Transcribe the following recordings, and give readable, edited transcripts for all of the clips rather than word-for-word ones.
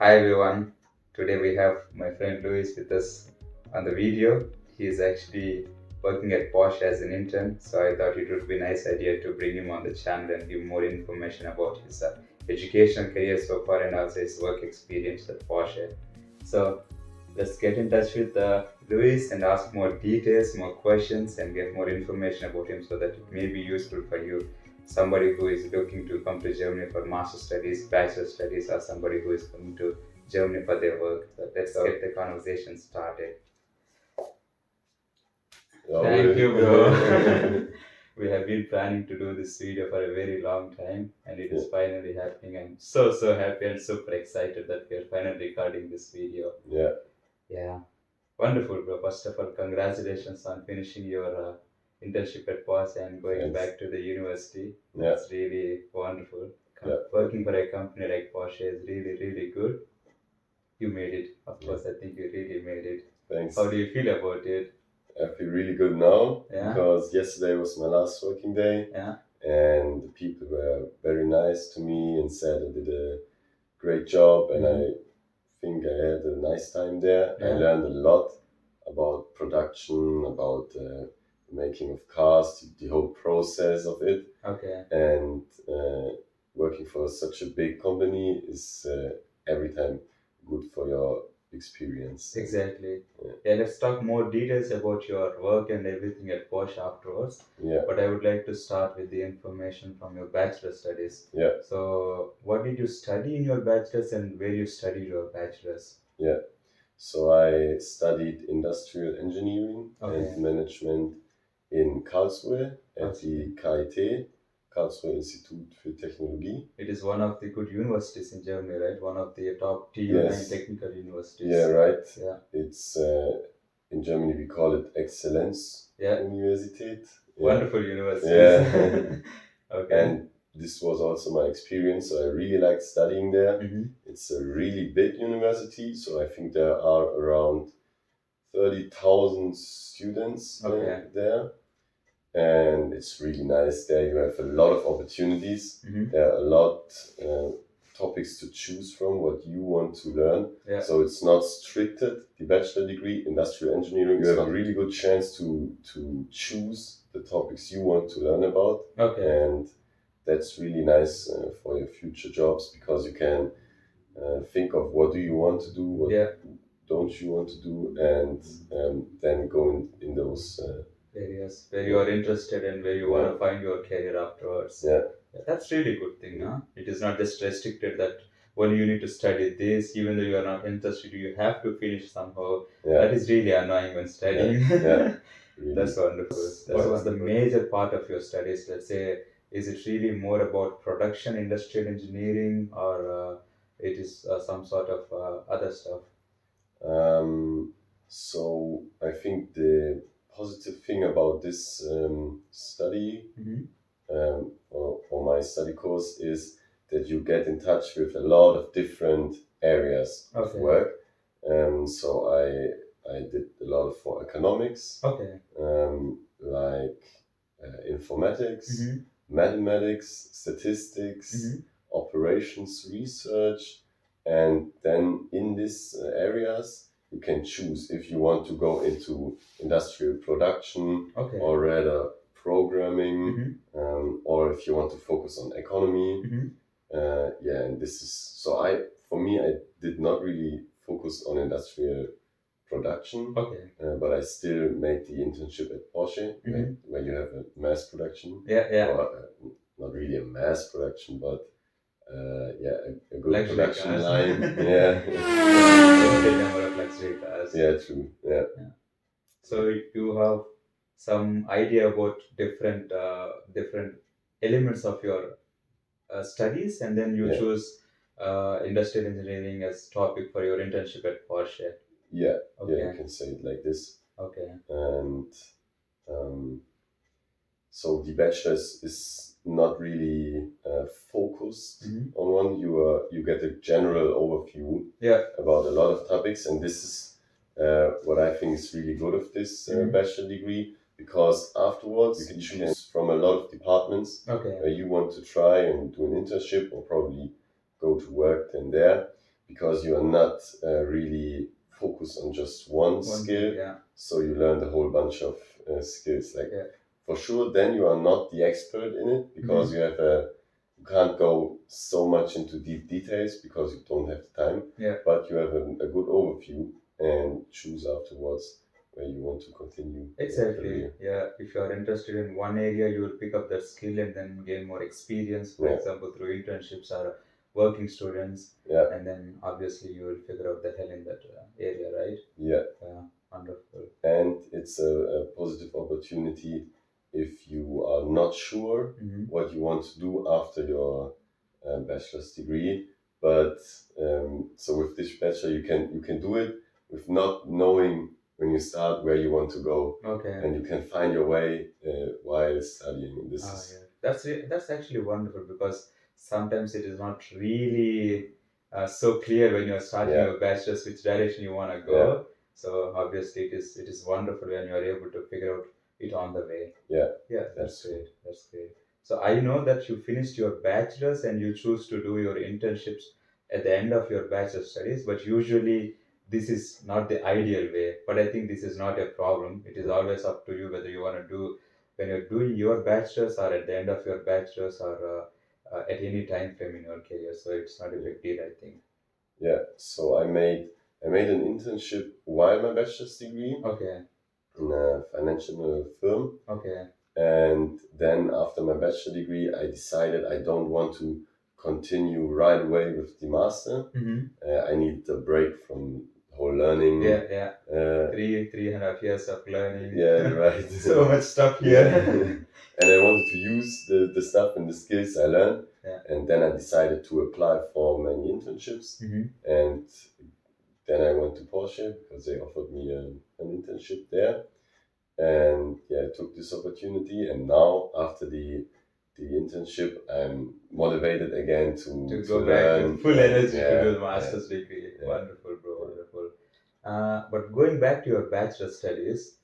Hi everyone. Today we have my friend Louis with us on the video. He is actually working at Porsche as an intern, so I thought it would be a nice idea to bring him on the channel and give more information about his educational career so far and also his work experience at Porsche. So let's get in touch with Louis and ask more details, more questions, and get more information about him so that it may be useful for you, somebody who is looking to come to Germany for master studies, bachelor studies, or somebody who is coming to Germany for their work. So let's get the conversation started. Thank you, bro. We have been planning to do this video for a very long time, and it is finally happening. I'm so happy and super excited that we are finally recording this video. Yeah, wonderful, bro. First of all, congratulations on finishing your internship at Porsche and going Thanks. back to the university. Yeah. That's really wonderful. Yeah. Working for a company like Porsche is really good. You made it. Of course, I think you really made it. Thanks. How do you feel about it? I feel really good now Yeah. because yesterday was my last working day. Yeah. And the people were very nice to me and said I did a great job, and I think I had a nice time there. I learned a lot about production, about making of cars, the whole process of it. Okay. And working for such a big company is every time good for your experience. Exactly. Yeah, let's talk more details about your work and everything at Porsche afterwards. Yeah. But I would like to start with the information from your bachelor studies. Yeah. So, what did you study in your bachelor's and where you studied your bachelor's? Yeah. So I studied industrial engineering Okay. and management in Karlsruhe at the KIT, Karlsruhe Institut für Technologie. It is one of the good universities in Germany, right? One of the top TU9 technical universities. Yeah, right. Yeah. It's in Germany we call it Exzellenz Universität. Wonderful university. Yeah. Okay. And this was also my experience, so I really liked studying there. It's a really big university, so I think there are around 30,000 students there. And it's really nice there. You have a lot of opportunities. There are a lot topics to choose from what you want to learn. Yeah. So it's not stricted. The bachelor degree, industrial engineering, you have a really good chance to choose the topics you want to learn about. Okay. And that's really nice for your future jobs because you can think of what do you want to do, what don't you want to do, and then go in those areas where you are interested and where you want to find your career afterwards. Yeah. That's really good thing, huh? It is not just restricted that when you need to study this, even though you are not interested, you have to finish somehow. That is really annoying when studying. Really. That's wonderful. What was the major part of your studies? Let's say, is it really more about production, industrial engineering, or it is some sort of other stuff? So I think the positive thing about this study or my study course is that you get in touch with a lot of different areas of work. So I did a lot for economics, like informatics, mathematics, statistics, operations research, and then in these areas you can choose if you want to go into industrial production or rather programming, or if you want to focus on economy. And this is so for me I did not really focus on industrial production, but I still made the internship at Porsche, where you have a mass production. Or, not really a mass production, but a good Luxury production cars. line. Luxury cars. Yeah, true. Yeah. So you have some idea about different elements of your studies, and then you choose industrial engineering as topic for your internship at Porsche. Yeah, you can say it like this. And so the bachelor's is not really focused on one. You get a general overview about a lot of topics, and this is what I think is really good of this bachelor degree, because afterwards you can choose from a lot of departments where you want to try and do an internship or probably go to work then there. because you are not really focused on just one skill. Yeah. So you learned a whole bunch of skills. Like Yeah. for sure, then you are not the expert in it because you can't go so much into deep details because you don't have the time. Yeah. But you have a good overview and choose afterwards where you want to continue. Exactly. Yeah. If you are interested in one area, you will pick up that skill and then gain more experience. For Yeah. example, through internships or working students. Yeah. And then obviously you will figure out the hell in that area, right? Yeah. Wonderful. And it's a positive opportunity if you are not sure what you want to do after your bachelor's degree. But so with this bachelor, you can do it with not knowing when you start where you want to go. Okay. And you can find your way while studying. And that's actually wonderful because sometimes it is not really so clear when you're starting your bachelor's which direction you want to go. Yeah. So obviously it is wonderful when you are able to figure out it on the way. Yeah. Yeah, that's great. That's great. So I know that you finished your bachelor's and you choose to do your internships at the end of your bachelor studies, but usually this is not the ideal way. But I think this is not a problem. It is always up to you whether you want to do when you're doing your bachelor's or at the end of your bachelor's or at any time frame in your career. So it's not a big deal, I think. Yeah. So I made an internship while my bachelor's degree. Okay. In a financial firm. Okay. And then after my bachelor degree, I decided I don't want to continue right away with the master. I need a break from whole learning. Yeah. 3.5 years of learning. Yeah, right. So much stuff here. And I wanted to use the stuff and the skills I learned. Yeah. And then I decided to apply for many internships. And then I went to Porsche because they offered me an internship there. And yeah, I took this opportunity. And now after the internship, I'm motivated again to go learn. Back with full energy to do the master's degree. Yeah. Wonderful, bro. Wonderful. But going back to your bachelor studies,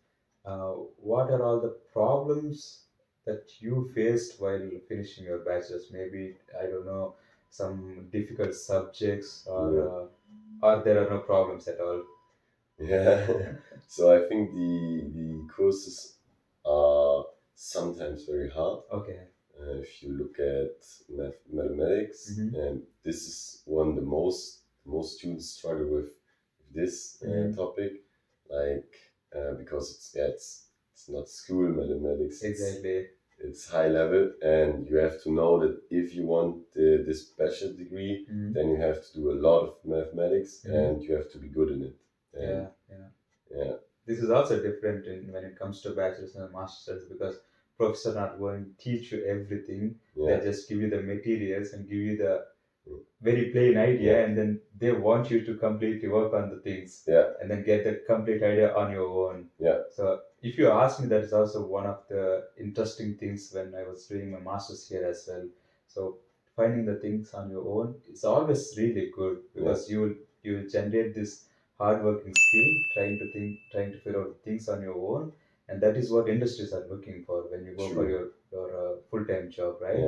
what are all the problems that you faced while finishing your bachelor's? Maybe, I don't know, some difficult subjects or there are no problems at all? Yeah. So I think the courses are sometimes very hard. Okay. If you look at mathematics, and this is one the most students struggle with this topic, like because it's not school mathematics. Exactly. It's high level, and you have to know that if you want this bachelor degree, then you have to do a lot of mathematics, and you have to be good in it. And yeah. This is also different when it comes to bachelor's and master's because professors are not going to teach you everything. They just give you the materials and give you the very plain idea, and then they want you to completely work on the things and then get the complete idea on your own. So if you ask me, that is also one of the interesting things when I was doing my master's here as well. So finding the things on your own is always really good because you will generate this hardworking skill, trying to figure out things on your own, and that is what industries are looking for when you go for your full-time job, right?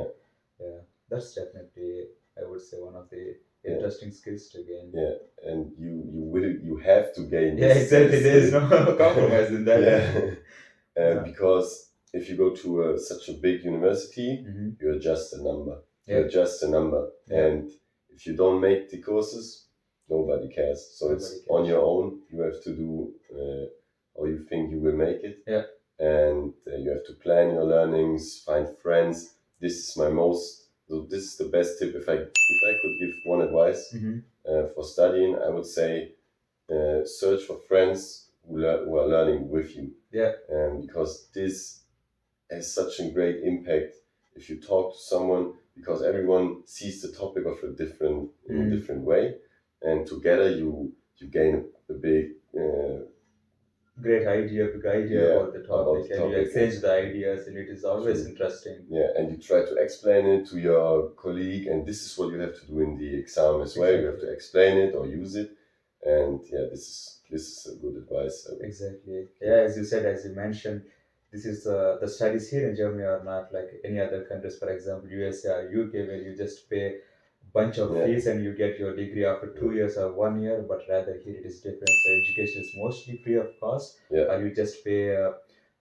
Yeah, that's definitely, I would say, one of the interesting skills to gain. Yeah, and you have to gain. Yeah, exactly. There is no compromise in that. Because if you go to such a big university, you're just a number. You're just a number, and if you don't make the courses, nobody cares. So it's on your own. You have to do, or you think you will make it. And you have to plan your learnings, find friends. This is my most. So this is the best tip. If I could give one advice for studying, I would say search for friends who are learning with you. Because this has such a great impact if you talk to someone, because everyone sees the topic of a different way, and together you gain a big big idea about the topic, and you exchange the ideas, and it is always interesting. Yeah, and you try to explain it to your colleague, and this is what you have to do in the exam as well. You have to explain it or use it, and this is a good advice. Exactly. Yeah, as you said, as you mentioned, this is the studies here in Germany are not like any other countries. For example, USA or UK, where you just pay bunch of Yeah. fees and you get your degree after 2 years or 1 year, but rather here it is different. So education is mostly free of cost, Yeah. or you just pay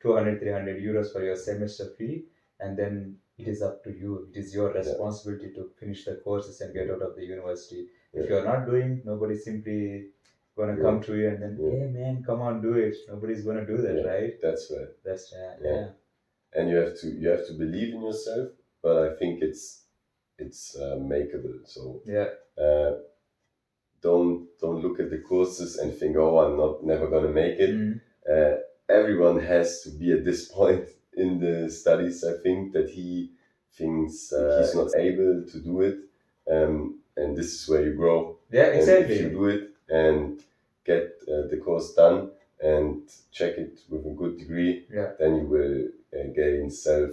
200, 300 euros for your semester fee, and then it is up to you. It is your responsibility to finish the courses and get out of the university. If you're not doing, nobody's simply gonna come to you and then, hey man, come on, do it. Nobody's gonna do that, right? That's right. That's Yeah. And you have to believe in yourself, but I think it's makeable. So don't look at the courses and think, oh, I'm not never gonna make it. Everyone has to be at this point in the studies. I think that he thinks he's not able to do it, and this is where you grow. Yeah, exactly. And if you do it and get the course done and check it with a good degree, then you will gain self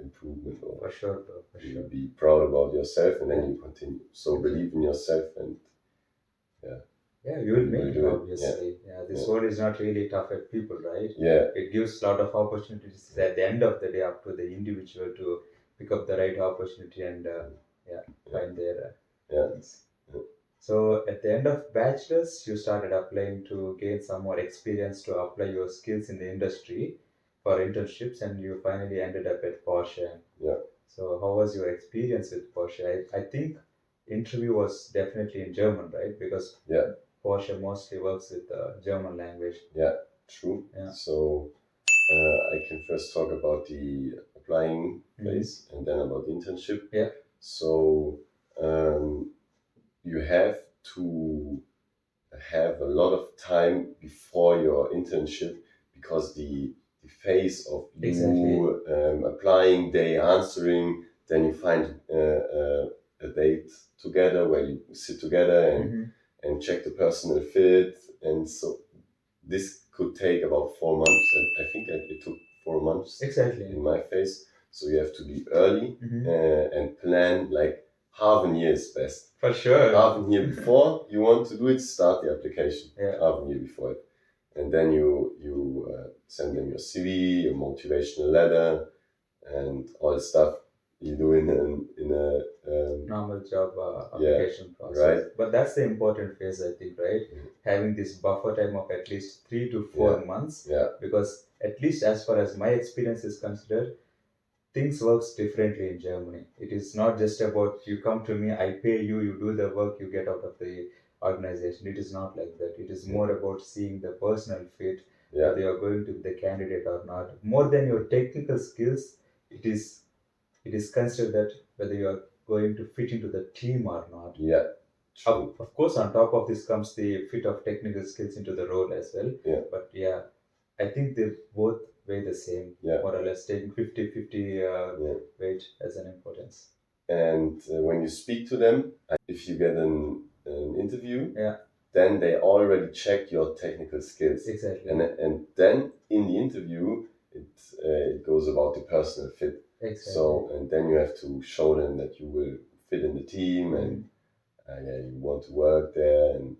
improvement. For sure, bro. For you sure. Be proud about yourself, and then you continue. So believe in yourself, and you will make it, obviously. This world is not really tough at people, right? It gives a lot of opportunities at the end of the day, up to the individual to pick up the right opportunity and find their things. So at the end of bachelor's, you started applying to gain some more experience to apply your skills in the industry for internships, and you finally ended up at Porsche. So how was your experience with Porsche? I think interview was definitely in German, right? Because Porsche mostly works with the German language. Yeah, true. So I can first talk about the applying phase and then about the internship. So you have to have a lot of time before your internship, because the phase of you applying, they answering, then you find a date together where you sit together and check the personal fit, and so this could take about 4 months, and I think it took 4 months in my phase. So you have to be early and plan like half a year is best. For sure. Half a year before you want to do it, start the application. Half a year before it, and then you send them your CV, your motivational letter, and all the stuff you do in a normal job application process. Right. But that's the important phase, I think, right? Having this buffer time of at least 3 to 4 months. Because at least as far as my experience is considered, things works differently in Germany. It is not just about you come to me, I pay you, you do the work, you get out of the organization. It is not like that. It is more about seeing the personal fit, whether you are going to be the candidate or not. More than your technical skills, it is considered that whether you are going to fit into the team or not. Of course, on top of this comes the fit of technical skills into the role as well. But I think they both weigh the same, more or less, taking 50-50 weight as an importance. And when you speak to them, if you get an interview, then they already check your technical skills. Exactly. And then in the interview, it goes about the personal fit. Exactly. So, and then you have to show them that you will fit in the team and you want to work there, and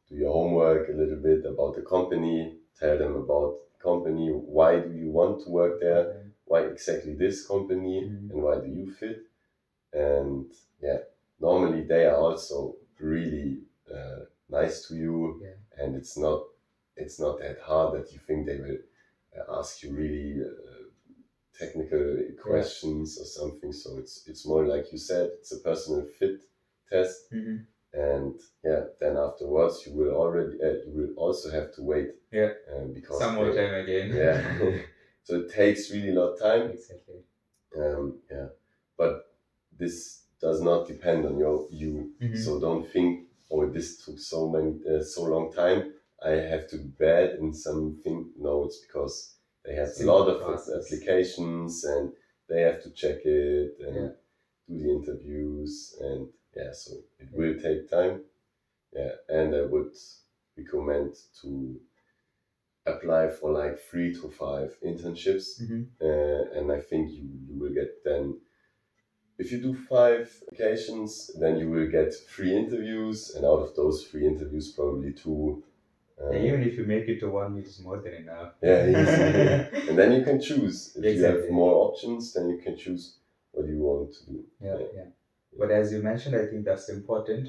do your homework a little bit about the company, tell them about the company, why do you want to work there, why exactly this company, and why do you fit. And normally they are also really nice to you, and it's not that hard that you think they will ask you really technical questions or something. So it's more like you said, it's a personal fit test. And then afterwards you will also have to wait because some more time again. So it takes really a lot of time. Exactly. But this does not depend on you. So don't think, oh, this took so long time, I have to be bad in something. No, it's because they have a lot of applications and they have to check it and do the interviews, and so it will take time. And I would recommend to apply for like 3 to 5 internships, and I think you will get then, if you do 5 applications, then you will get 3 interviews, and out of those 3 interviews, probably 2. Even if you make it to 1, it is more than enough. Easy. And then you can choose. If you have more options, then you can choose what you want to do. But as you mentioned, I think that's important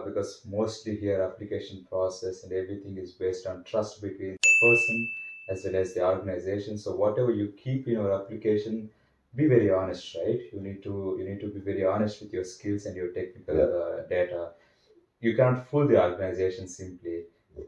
because mostly here application process and everything is based on trust between the person as well as the organization. So whatever you keep in your application, be very honest, right? You need to be very honest with your skills and your technical Yeah, data. You can't fool the organization simply.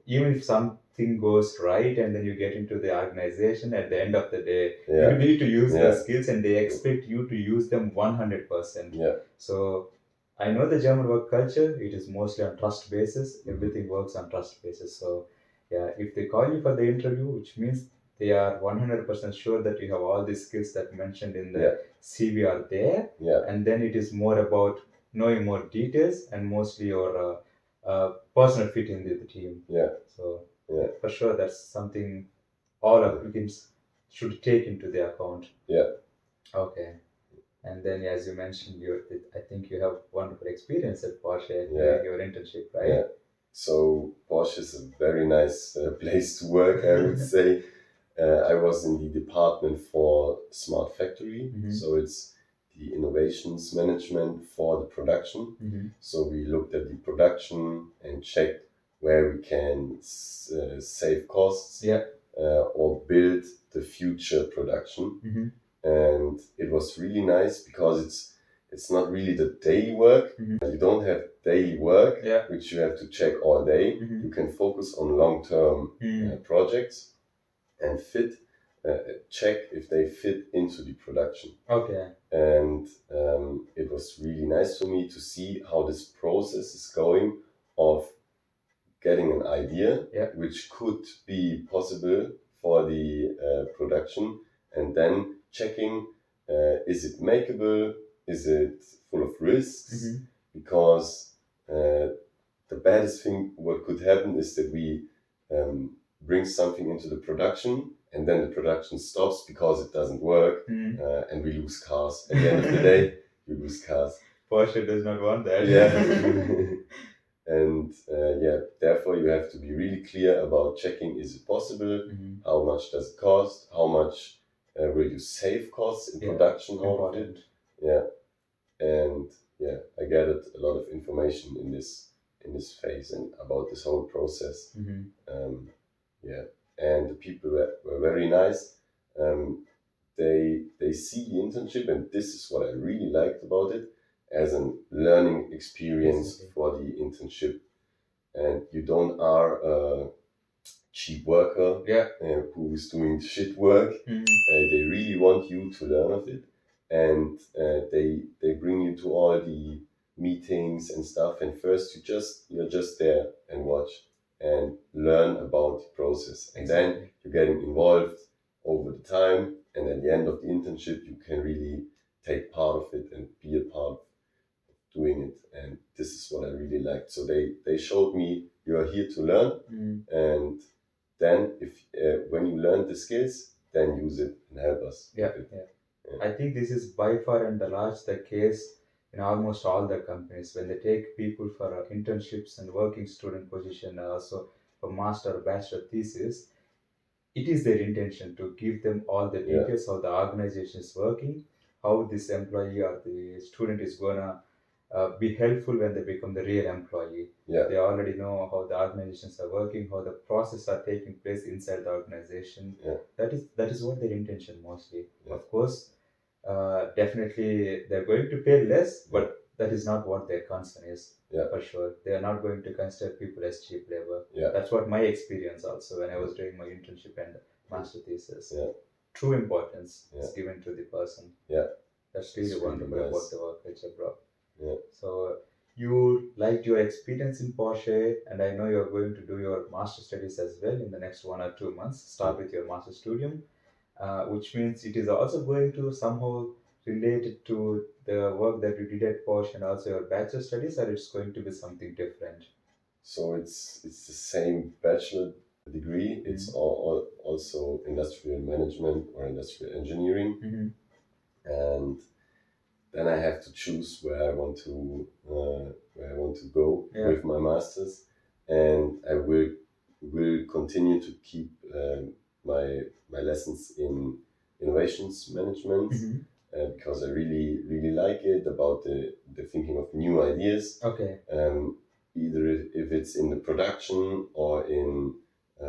Even if something goes right and then you get into the organization, at the end of the day, you yeah, need to use the yeah, skills and they expect you to use them 100%. yeah. So I know the German work culture, it is mostly on trust basis. Mhm. Everything works on trust basis. So yeah, if they call you for the interview, which means they are 100% sure that you have all the skills that mentioned in Yeah, the CV are there. yeah, And then it is more about knowing more details and mostly your personal fit in the team. yeah, So yeah, for sure, that's something all yeah, applicants should take into the account. yeah, Okay. And then, as you mentioned, I think you have wonderful experience at Porsche yeah, during your internship, yeah. right? So Porsche is a very nice place to work, I would say. I was in the department for smart factory, Mhm. so it's the innovations management for the production. Mhm. So we looked at the production and checked where we can save costs Yeah. or build the future production. Mhm. And it was really nice because it's not really the daily work. You don't have daily work Yeah. which you have to check all day. Mhm. You can focus on long-term projects and check if they fit into the production. Okay. And it was really nice for me to see how this process is going of getting an idea Yeah. which could be possible for the production, and then checking is it makeable, is it full of risks, because the baddest thing what could happen is that we bring something into the production and then the production stops because it doesn't work, and we lose cars. At the end of the day, you lose cars. Porsche does not want that. Yeah. And yeah, therefore you have to be really clear about checking is it possible, how much does it cost, how much will you save costs in Yeah, production out of important. it. Yeah, and yeah, I gathered a lot of information in this phase and about this whole process. Yeah, and the people were very nice. Um, they see the internship, and this is what I really liked about it, as a learning experience Exactly. for the internship. And you don't are a cheap worker, Yeah. who is doing shit work. They really want you to learn of it, and they bring you to all the meetings and stuff. And first you're just there and watch and learn about the process, and then Exactly. you're getting involved over the time. And at the end of the internship, you can really take part of it and be a part of doing it. And this is what I really liked. So they showed me you are here to learn, and then if when you learn the skills, then use it and help us. Yeah, with it. yeah. I think this is by far and the large the case in almost all the companies when they take people for internships and working student position, also for master or bachelor thesis. It is their intention to give them all the Yeah, details how the organization is working, how this employee or the student is gonna be helpful when they become the real employee. yeah, They already know how the organizations are working, how the process are taking place inside the organization. yeah, That is what their intention mostly. yeah, Of course, definitely they're going to pay less, but that is not what their concern is. yeah, For sure, they are not going to consider people as cheap labor. yeah, That's what my experience also when I was doing my internship and master thesis. yeah, True importance yeah, is given to the person. yeah. That's really It's really wonderful about nice. the work culture, bro. Yeah. So you liked your experience in Porsche, and I know you're going to do your master studies as well in the next 1 or 2 months. Start with your master studium, which means it is also going to somehow related to the work that you did at Porsche and also your bachelor studies, or it's going to be something different. So it's the same bachelor degree. It's also industrial management or industrial engineering, and then I have to choose where I want to go with my masters, and I will continue to keep my lessons in innovations management, because I really like it about they're thinking of new ideas. Okay. Either if it's in the production or in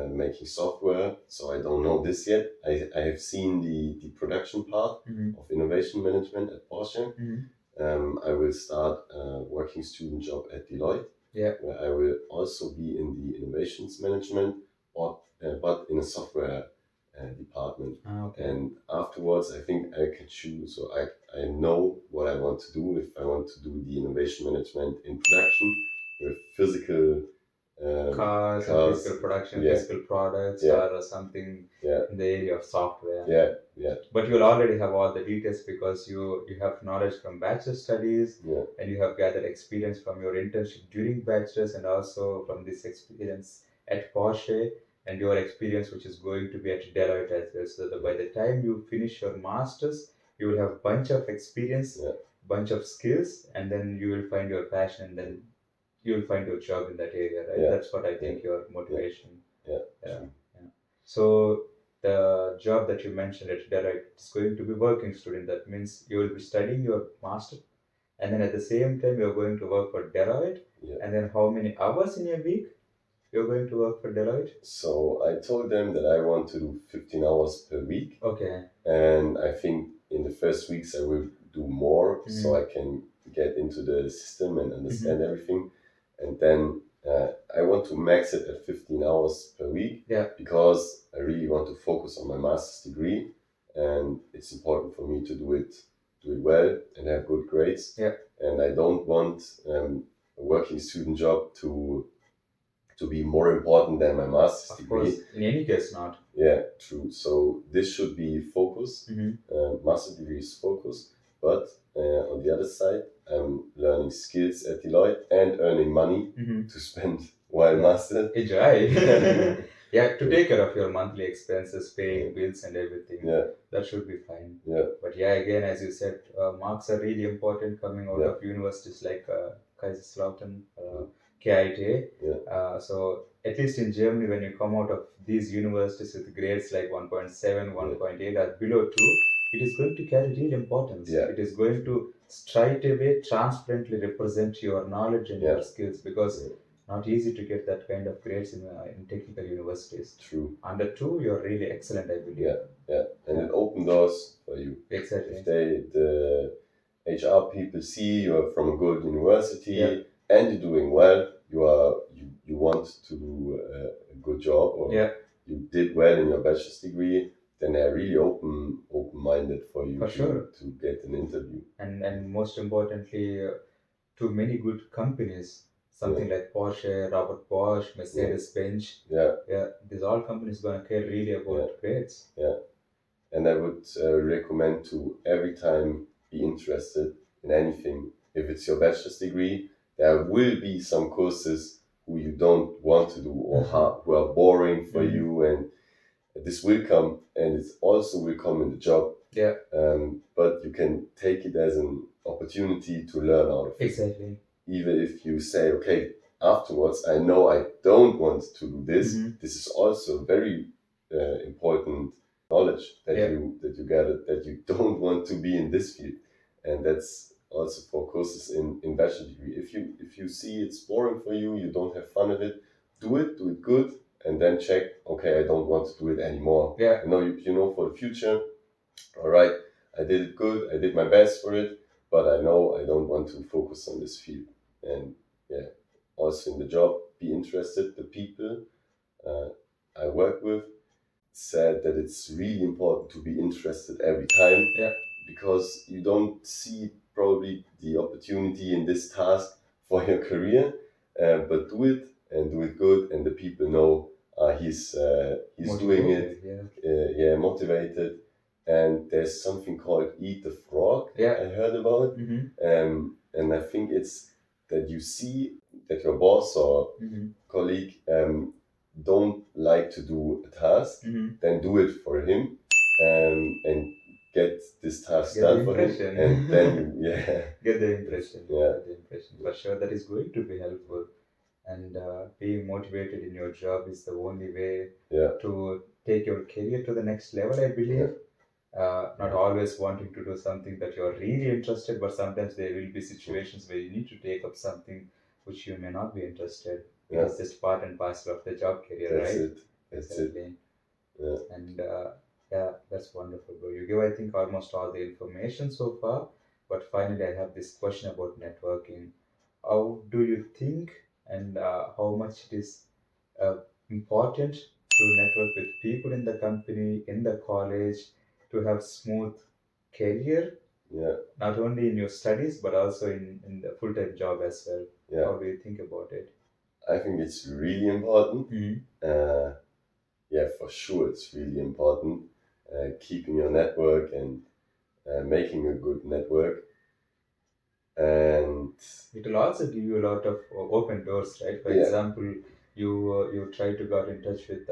making software. So I don't know this yet. I have seen the production part of innovation management at Porsche. I will start a working student job at Deloitte, where I will also be in the innovations management, but in a software department. Okay. And afterwards, I think I can choose. So I know what I want to do. If I want to do the innovation management in production with physical Cars, and physical production, physical products, or something in the area of software. But you'll already have all the details because you have knowledge from bachelor studies, and you have gathered experience from your internship during bachelor's, and also from this experience at Porsche, and your experience which is going to be at Deloitte as well. So that by the time you finish your masters, you will have bunch of experience, bunch of skills, and then you will find your passion, and then you'll find your job in that area, right? That's what I think your motivation. Yeah. So the job that you mentioned at Deloitte is going to be working student. That means you will be studying your master, and then at the same time you're going to work for Deloitte. And then how many hours in a week you're going to work for Deloitte? So I told them that I want to do 15 hours per week. Okay. And I think in the first weeks I will do more so I can get into the system and understand everything. And then I want to max it at 15 hours per week because I really want to focus on my master's degree, and it's important for me to do it well and have good grades. And I don't want a working student job to be more important than my master's degree. Of course, in any case not. Yeah, true. So this should be focus. Master's degree is focus, but on the other side, I'm learning skills at Deloitte and earning money to spend while master. Enjoy. To take care of your monthly expenses, paying bills and everything. That should be fine. But again, as you said, marks are really important coming out of universities like Kaiserslautern, KIT. So at least in Germany, when you come out of these universities with grades like 1.7, 1.8 or below 2, it is going to carry real importance. It is going to straight away transparently represent your knowledge and your skills, because not easy to get that kind of grades in technical universities. True. Under 2, you're really excellent, I believe. And it opens doors for you. Exactly. If the HR people see you are from a good university and you're doing well, you want to do a good job, or you did well in your bachelor's degree, then they're really open-minded for you to get an interview. And most importantly, to many good companies, something like Porsche, Robert Bosch, Mercedes-Benz. These all companies going to care really about grades. And I would recommend to every time be interested in anything. If it's your bachelor's degree, there will be some courses who you don't want to do or who are boring for you, and this will come, and it also will come in the job. But you can take it as an opportunity to learn out of it. Exactly. Even if you say, okay, afterwards, I know I don't want to do this. This is also very important knowledge that you gather, that you don't want to be in this field, and that's also for courses in bachelor degree. If you see it's boring for you, you don't have fun with it, do it good, and then check. Okay, I don't want to do it anymore. You know for the future. All right, I did it good. I did my best for it, but I know I don't want to focus on this field. And also in the job, be interested. The people I work with said that it's really important to be interested every time, because you don't see probably the opportunity in this task for your career, but do it and do it good, and the people know he's doing it, motivated. And there's something called eat the frog I heard about, and I think it's that you see that your boss or colleague don't like to do a task, then do it for him, and get this task done for him, and then get the impression. Get the impression. For sure, that is going to be helpful. And being motivated in your job is the only way to take your career to the next level, I believe. not always wanting to do something that you're really interested, but sometimes there will be situations where you need to take up something which you may not be interested. It Yeah, is just part and parcel of the job career, that's right? it. That's it. Exactly. Yeah. And yeah, that's wonderful, bro. You give, I think, almost all the information so far. But finally, I have this question about networking. How do you think, and how much it is uh, important to network with people in the company, in the college, to have smooth career, Yeah. not only in your studies but also in the full-time job as well. Yeah. How do you think about it? I think it's really important. Uh, yeah, for sure, it's really important. Keeping your network and making a good network. And It will also give you a lot of open doors, right? For yeah, example, you try to get in touch with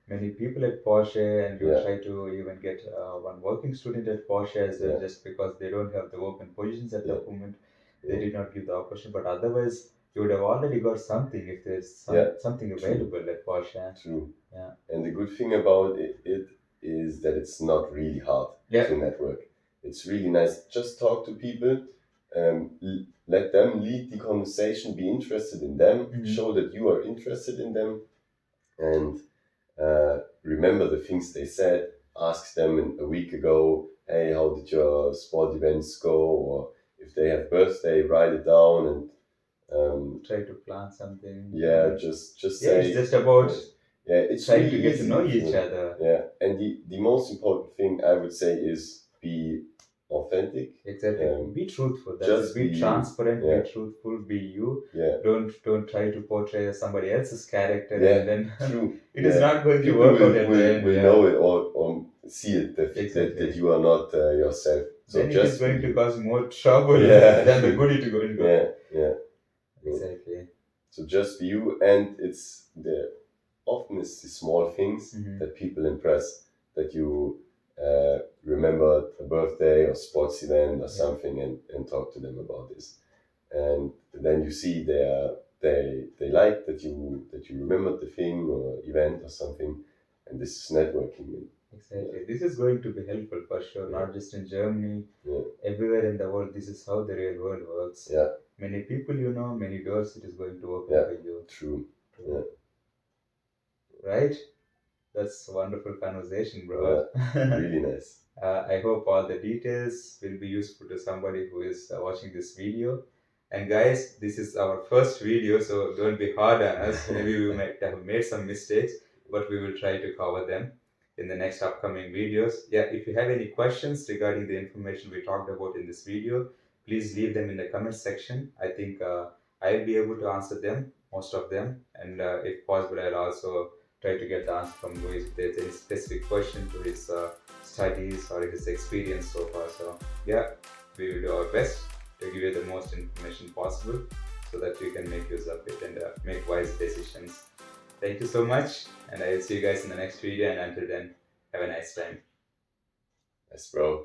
many people at Porsche, and you yeah, try to even get one working student at Porsche as well, yeah, just because they don't have the open positions at the yeah, moment. They yeah, did not give the opportunity, but otherwise you would have already got something if there's yeah. something True, available at Porsche. true. Yeah, And the good thing about it is that it's not really hard yeah, to network. It's really nice. Just talk to people, let them lead the conversation, be interested in them, show that you are interested in them, and remember the things they said. Ask them a week ago, hey, how did your sport events go? Or if they have birthday, write it down and try to plan something. yeah, And just yeah, it's say just about yeah, it's trying to really get to easy know if each you other. yeah. And the most important thing I would say is be authentic. Exactly. Be truthful. That's it. Just be Be you. transparent. Be Yeah, truthful. Be you. yeah, Don't try to portray somebody else's character, yeah. and then True. it is Yeah, not going to people work out at the end. will Yeah. know it or see it that Exactly. you are not yourself. So Then it is just be going to you. cause more trouble Yeah, than the true. good it going to go. Yeah, yeah. Yeah. Exactly. So just be you, and it's the often it's the small things Mhm. that people impress. That you remember a birthday or sports event or something, and talk to them about this, and then you see they like that you remembered the thing or event or something, and this is networking. Exactly. This is going to be helpful for sure, Yeah, not just in Germany, yeah, everywhere in the world. This is how the real world works. yeah, Many people, many doors it is going to open yeah. for you. True. Yeah, Right? That's a wonderful conversation, yeah. bro. Really nice. I hope all the details will be useful to somebody who is watching this video. And guys, this is our first video, so don't be hard on us. Maybe we might have made some mistakes, but we will try to cover them in the next upcoming videos. Yeah, if you have any questions regarding the information we talked about in this video, please leave them in the comment section. I think I'll be able to answer them, most of them, and if possible, I'll also try to get the answer from Louis if there's any specific question to his studies or his experience so far. So yeah, we will do our best to give you the most information possible so that you can make use of it and make wise decisions. Thank you so much, and I will see you guys in the next video. And until then, have a nice time. Nice, bro.